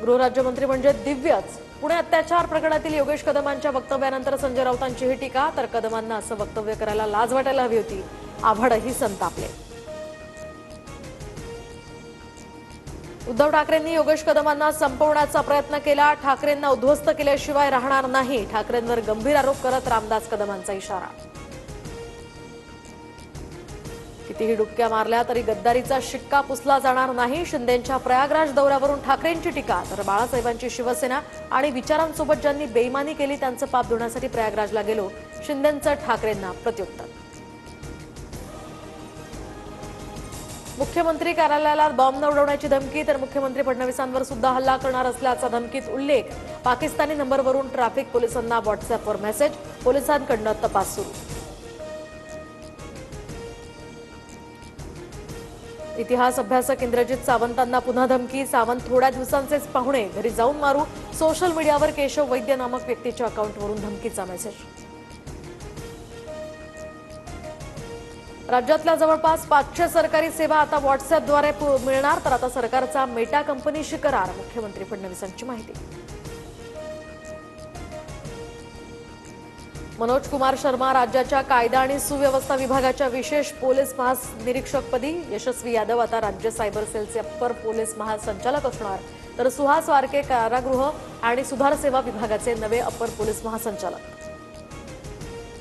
गृहराज्यमंत्री म्हणजे दिव्यच. पुणे अत्याचार प्रकरणातील योगेश कदमांच्या वक्तव्यानंतर संजय राऊतांची ही टीका. तर कदमांना असं वक्तव्य करायला लाज वाटायला हवी होती. आव्हाडही संतापले. उद्धव ठाकरेंनी योगेश कदमांना संपवण्याचा प्रयत्न केला. ठाकरेंना उद्ध्वस्त केल्याशिवाय राहणार नाही. ठाकरेंवर गंभीर आरोप करत रामदास कदमांचा इशारा. कितीही डुबक्या मारल्या तरी गद्दारीचा शिक्का पुसला जाणार नाही. शिंदेंच्या प्रयागराज दौऱ्यावरून ठाकरेंची टीका. तर बाळासाहेबांची शिवसेना आणि विचारांसोबत ज्यांनी बेईमानी केली त्यांचं पाप धुण्यासाठी प्रयागराजला गेलो. शिंदेंचं ठाकरेंना प्रत्युत्तर. मुख्यमंत्री कार्यालयाला बॉम्ब उडवण्याची धमकी. तर मुख्यमंत्री फडणवीसांवर सुद्धा हल्ला करणार असल्याचा धमकीत उल्लेख. पाकिस्तानी नंबरवरून ट्रॅफिक पोलिसांना व्हॉट्सअपवर मेसेज. पोलिसांकडून तपास सुरू. इतिहास अभ्यासक इंद्रजित सावंतांना पुन्हा धमकी. सावंत थोड्या दिवसांचेच पाहुणे, घरी जाऊन मारू. सोशल मीडियावर केशव वैद्य नामक व्यक्तीच्या अकाउंटवरून धमकीचा मेसेज. राज्यातल्या जवळपास 500 सरकारी सेवा आता व्हॉट्सअपद्वारे मिळणार. तर आता सरकारचा मेटा कंपनीशी करार. मुख्यमंत्री फडणवीसांची माहिती. मनोज कुमार शर्मा राज्याच्या कायदा आणि सुव्यवस्था विभागाच्या विशेष पोलीस महानिरीक्षकपदी. यशस्वी यादव आता राज्य सायबर सेलचे अप्पर पोलीस महासंचालक असणार. तर सुहास वारके कारागृह आणि सुधार सेवा विभागाचे नवे अप्पर पोलीस महासंचालक.